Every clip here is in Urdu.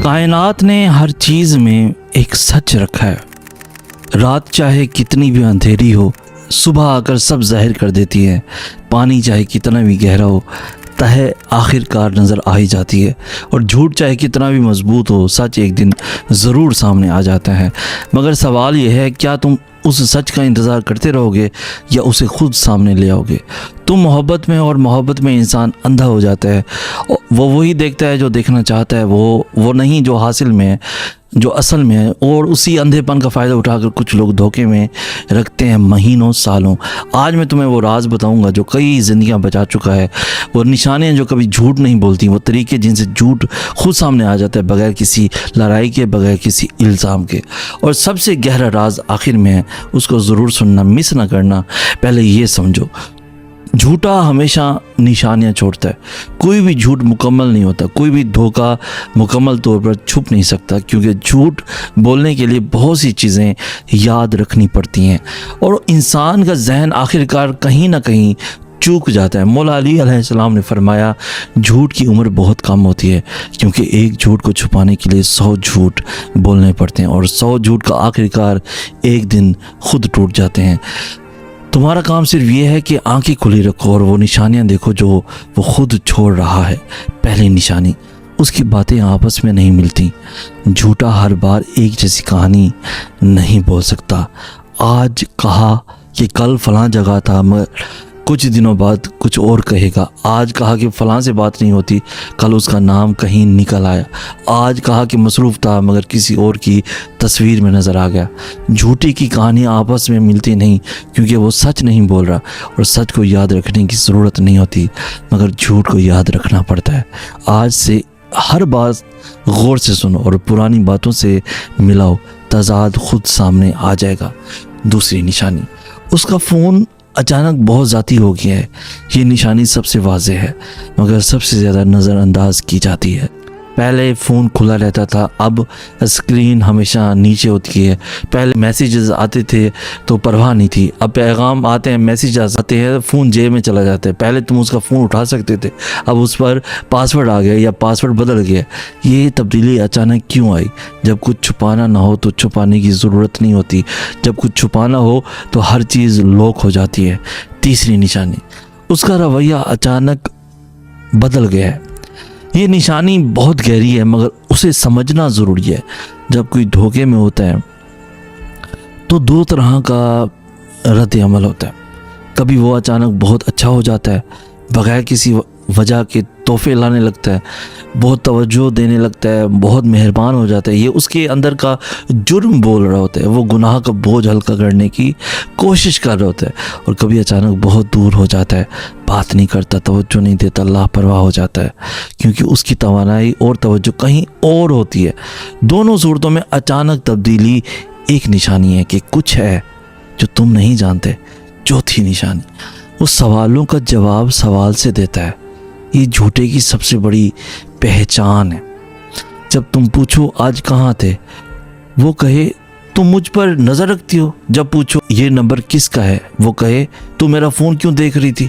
کائنات نے ہر چیز میں ایک سچ رکھا ہے۔ رات چاہے کتنی بھی اندھیری ہو، صبح آ کر سب ظاہر کر دیتی ہے۔ پانی چاہے کتنا بھی گہرا ہو، تہہ آخر کار نظر آ ہی جاتی ہے۔ اور جھوٹ چاہے کتنا بھی مضبوط ہو، سچ ایک دن ضرور سامنے آ جاتا ہے۔ مگر سوال یہ ہے، کیا تم اس سچ کا انتظار کرتے رہو گے یا اسے خود سامنے لے آؤ گے؟ تم محبت میں، اور محبت میں انسان اندھا ہو جاتا ہے۔ وہ وہی دیکھتا ہے جو دیکھنا چاہتا ہے، وہ نہیں جو حاصل میں ہے، جو اصل میں ہے۔ اور اسی اندھے پن کا فائدہ اٹھا کر کچھ لوگ دھوکے میں رکھتے ہیں مہینوں سالوں۔ آج میں تمہیں وہ راز بتاؤں گا جو کئی زندگیاں بچا چکا ہے، وہ نشانیاں جو کبھی جھوٹ نہیں بولتی، وہ طریقے جن سے جھوٹ خود سامنے آ جاتا ہے بغیر کسی لڑائی کے، بغیر کسی الزام کے۔ اور سب سے گہرا راز آخر میں ہے، اس کو ضرور سننا، مس نہ کرنا۔ پہلے یہ سمجھو، جھوٹا ہمیشہ نشانیاں چھوڑتا ہے۔ کوئی بھی جھوٹ مکمل نہیں ہوتا، کوئی بھی دھوکہ مکمل طور پر چھپ نہیں سکتا، کیونکہ جھوٹ بولنے کے لیے بہت سی چیزیں یاد رکھنی پڑتی ہیں، اور انسان کا ذہن آخرکار کہیں نہ کہیں چوک جاتا ہے۔ مولا علی علیہ السلام نے فرمایا، جھوٹ کی عمر بہت کم ہوتی ہے، کیونکہ ایک جھوٹ کو چھپانے کے لیے 100 جھوٹ بولنے پڑتے ہیں، اور 100 جھوٹ کا آخرکار ایک دن خود ٹوٹ جاتے ہیں۔ تمہارا کام صرف یہ ہے کہ آنکھیں کھلی رکھو اور وہ نشانیاں دیکھو جو وہ خود چھوڑ رہا ہے۔ پہلی نشانی، اس کی باتیں آپس میں نہیں ملتی۔ جھوٹا ہر بار ایک جیسی کہانی نہیں بول سکتا۔ آج کہا کہ کل فلاں جگہ تھا، مگر کچھ دنوں بعد کچھ اور کہے گا۔ آج کہا کہ فلاں سے بات نہیں ہوتی، کل اس کا نام کہیں نکل آیا۔ آج کہا کہ مصروف تھا، مگر کسی اور کی تصویر میں نظر آ گیا۔ جھوٹی کی کہانیاں آپس میں ملتی نہیں، کیونکہ وہ سچ نہیں بول رہا، اور سچ کو یاد رکھنے کی ضرورت نہیں ہوتی، مگر جھوٹ کو یاد رکھنا پڑتا ہے۔ آج سے ہر بات غور سے سنو اور پرانی باتوں سے ملاؤ، تضاد خود سامنے آ جائے گا۔ دوسری نشانی، اس کا فون اچانک بہت ذاتی ہو گیا ہے۔ یہ نشانی سب سے واضح ہے، مگر سب سے زیادہ نظر انداز کی جاتی ہے۔ پہلے فون کھلا رہتا تھا، اب اسکرین ہمیشہ نیچے ہوتی ہے۔ پہلے میسیجز آتے تھے تو پرواہ نہیں تھی، اب پیغام آتے ہیں، میسیجز آتے ہیں، فون جیب میں چلا جاتا ہے۔ پہلے تم اس کا فون اٹھا سکتے تھے، اب اس پر پاسورڈ آ گیا یا پاسورڈ بدل گیا۔ یہ تبدیلی اچانک کیوں آئی؟ جب کچھ چھپانا نہ ہو تو چھپانے کی ضرورت نہیں ہوتی، جب کچھ چھپانا ہو تو ہر چیز لوک ہو جاتی ہے۔ تیسری نشانی، اس کا رویہ اچانک بدل گیا ہے۔ یہ نشانی بہت گہری ہے، مگر اسے سمجھنا ضروری ہے۔ جب کوئی دھوکے میں ہوتا ہے تو دو طرح کا رد عمل ہوتا ہے۔ کبھی وہ اچانک بہت اچھا ہو جاتا ہے، بغیر کسی وجہ کے تحفے لانے لگتا ہے، بہت توجہ دینے لگتا ہے، بہت مہربان ہو جاتا ہے۔ یہ اس کے اندر کا جرم بول رہا ہوتا ہے، وہ گناہ کا بوجھ ہلکا کرنے کی کوشش کر رہا ہوتا ہے۔ اور کبھی اچانک بہت دور ہو جاتا ہے، بات نہیں کرتا، توجہ نہیں دیتا، لاپرواہ ہو جاتا ہے، کیونکہ اس کی توانائی اور توجہ کہیں اور ہوتی ہے۔ دونوں صورتوں میں اچانک تبدیلی ایک نشانی ہے کہ کچھ ہے جو تم نہیں جانتے۔ چوتھی نشانی، وہ سوالوں کا جواب سوال سے دیتا ہے۔ یہ جھوٹے کی سب سے بڑی پہچان ہے۔ جب تم پوچھو آج کہاں تھے، وہ کہے تم مجھ پر نظر رکھتی ہو۔ جب پوچھو یہ نمبر کس کا ہے، وہ کہے تو میرا فون کیوں دیکھ رہی تھی۔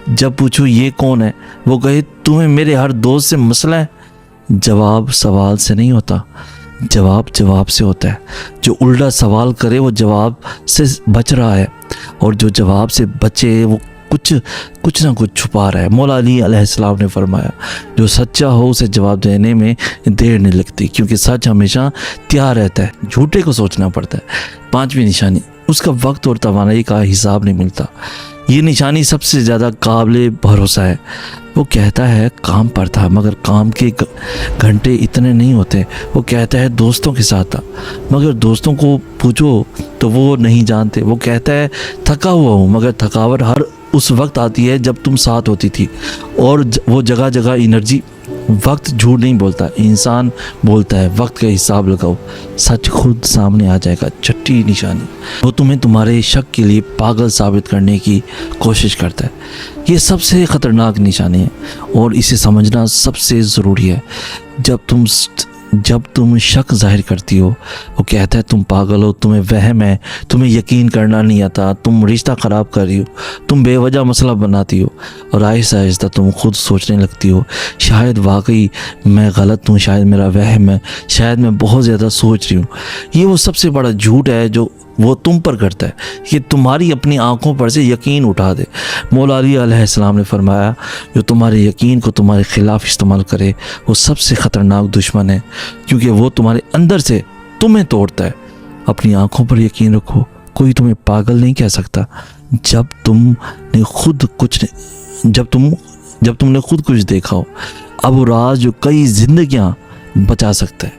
جب پوچھو یہ کون ہے، وہ کہے تمہیں میرے ہر دوست سے مسئلہ ہے۔ جواب سوال سے نہیں ہوتا، جواب سے ہوتا ہے۔ جو الٹا سوال کرے وہ جواب سے بچ رہا ہے، اور جو جواب سے بچے وہ کچھ نہ کچھ چھپا رہا ہے۔ مولا علی علیہ السلام نے فرمایا، جو سچا ہو اسے جواب دینے میں دیر نہیں لگتی، کیونکہ سچ ہمیشہ تیار رہتا ہے، جھوٹے کو سوچنا پڑتا ہے۔ پانچویں نشانی، اس کا وقت اور توانائی کا حساب نہیں ملتا۔ یہ نشانی سب سے زیادہ قابل بھروسہ ہے۔ وہ کہتا ہے کام پر تھا، مگر کام کے گھنٹے اتنے نہیں ہوتے۔ وہ کہتا ہے دوستوں کے ساتھ تھا، مگر دوستوں کو پوچھو تو وہ نہیں جانتے۔ وہ کہتا ہے تھکا ہوا ہوں، مگر تھکاوٹ ہر اس وقت آتی ہے جب تم ساتھ ہوتی تھی۔ اور وہ جگہ جگہ انرجی۔ وقت جھوٹ نہیں بولتا، انسان بولتا ہے۔ وقت کا حساب لگاؤ، سچ خود سامنے آ جائے گا۔ چھٹی نشانی، وہ تمہیں تمہارے شک کے لیے پاگل ثابت کرنے کی کوشش کرتا ہے۔ یہ سب سے خطرناک نشانی ہے، اور اسے سمجھنا سب سے ضروری ہے۔ جب تم جب تم شک ظاہر کرتی ہو وہ کہتا ہے تم پاگل ہو، تمہیں وہم ہے، تمہیں یقین کرنا نہیں آتا، تم رشتہ خراب کر رہی ہو، تم بے وجہ مسئلہ بناتی ہو، اور آہستہ آہستہ تم خود سوچنے لگتی ہو شاید واقعی میں غلط ہوں، شاید میرا وہم ہے، شاید میں بہت زیادہ سوچ رہی ہوں۔ یہ وہ سب سے بڑا جھوٹ ہے جو وہ تم پر کرتا ہے، یہ تمہاری اپنی آنکھوں پر سے یقین اٹھا دے۔ مولا علی علیہ السلام نے فرمایا جو تمہارے یقین کو تمہارے خلاف استعمال کرے وہ سب سے خطرناک دشمن ہے، کیونکہ وہ تمہارے اندر سے تمہیں توڑتا ہے۔ اپنی آنکھوں پر یقین رکھو، کوئی تمہیں پاگل نہیں کہہ سکتا۔ جب تم نے خود کچھ دیکھا ہو، اب وہ راز جو کئی زندگیاں بچا سکتا ہے۔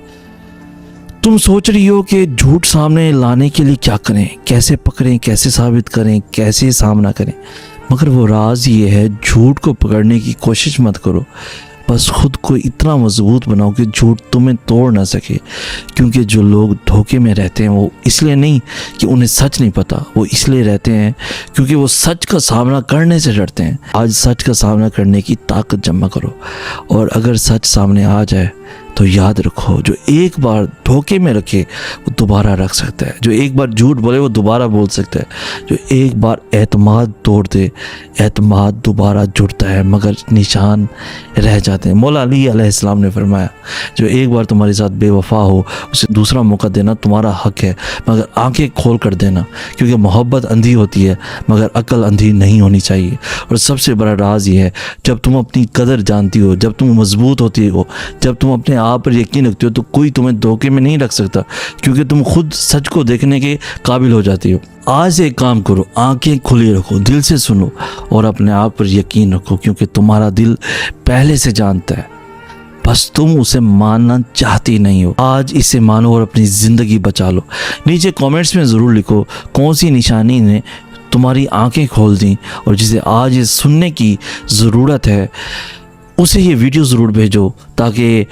تم سوچ رہی ہو کہ جھوٹ سامنے لانے کے لیے کیا کریں، کیسے پکڑیں، کیسے ثابت کریں، کیسے سامنا کریں، مگر وہ راز یہ ہے جھوٹ کو پکڑنے کی کوشش مت کرو، بس خود کو اتنا مضبوط بناؤ کہ جھوٹ تمہیں توڑ نہ سکے۔ کیونکہ جو لوگ دھوکے میں رہتے ہیں وہ اس لیے نہیں کہ انہیں سچ نہیں پتہ، وہ اس لیے رہتے ہیں کیونکہ وہ سچ کا سامنا کرنے سے ڈرتے ہیں۔ آج سچ کا سامنا کرنے کی طاقت جمع کرو، اور اگر سچ سامنے آ جائے تو یاد رکھو جو ایک بار دھوکے میں رکھے وہ دوبارہ رکھ سکتا ہے، جو ایک بار جھوٹ بولے وہ دوبارہ بول سکتا ہے، جو ایک بار اعتماد توڑ دے اعتماد دوبارہ جڑتا ہے مگر نشان رہ جاتے ہیں۔ مولا علی علیہ السلام نے فرمایا جو ایک بار تمہارے ساتھ بے وفا ہو اسے دوسرا موقع دینا تمہارا حق ہے، مگر آنکھیں کھول کر دینا، کیونکہ محبت اندھی ہوتی ہے مگر عقل اندھی نہیں ہونی چاہیے۔ اور سب سے بڑا راز یہ ہے جب تم اپنی قدر جانتی ہو، جب تم مضبوط ہوتی ہو، جب تم اپنے آپ پر یقین رکھتے ہو تو کوئی تمہیں دھوکے میں نہیں رکھ سکتا، کیونکہ تم خود سچ کو دیکھنے کے قابل ہو جاتی ہو۔ آج سے ایک کام کرو، آنکھیں کھلی رکھو، دل سے سنو اور اپنے آپ پر یقین رکھو، کیونکہ تمہارا دل پہلے سے جانتا ہے، بس تم اسے ماننا چاہتی نہیں ہو۔ آج اسے مانو اور اپنی زندگی بچا لو۔ نیچے کامنٹس میں ضرور لکھو کون سی نشانی نے تمہاری آنکھیں کھول دیں، اور جسے آج یہ سننے کی ضرورت ہے اسے یہ ویڈیو ضرور بھیجو تاکہ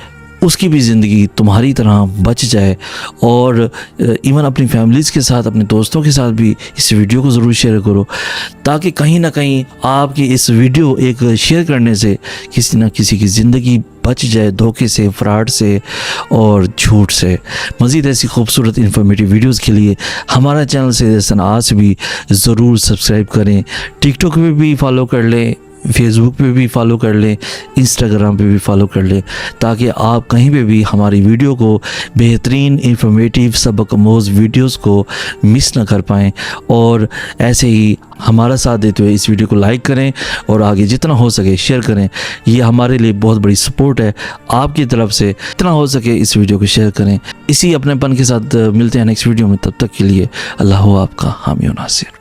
اس کی بھی زندگی تمہاری طرح بچ جائے۔ اور ایون اپنی فیملیز کے ساتھ، اپنے دوستوں کے ساتھ بھی اس ویڈیو کو ضرور شیئر کرو، تاکہ کہیں نہ کہیں آپ کی اس ویڈیو ایک شیئر کرنے سے کسی نہ کسی کی زندگی بچ جائے دھوکے سے، فراڈ سے اور جھوٹ سے۔ مزید ایسی خوبصورت انفارمیٹیو ویڈیوز کے لیے ہمارا چینل سید حسن آج بھی ضرور سبسکرائب کریں۔ ٹک ٹاک پہ بھی فالو کر لیں، فیس بک پہ بھی فالو کر لیں، انسٹاگرام پہ بھی فالو کر لیں، تاکہ آپ کہیں پہ بھی ہماری ویڈیو کو، بہترین انفارمیٹیو سبق آموز ویڈیوز کو مس نہ کر پائیں۔ اور ایسے ہی ہمارا ساتھ دیتے ہوئے اس ویڈیو کو لائک کریں اور آگے جتنا ہو سکے شیئر کریں، یہ ہمارے لیے بہت بڑی سپورٹ ہے آپ کی طرف سے۔ جتنا ہو سکے اس ویڈیو کو شیئر کریں۔ اسی اپنے پن کے ساتھ ملتے ہیں نیکسٹ ویڈیو میں، تب تک کے لیے اللہ ہو آپ کا حامی و ناصر۔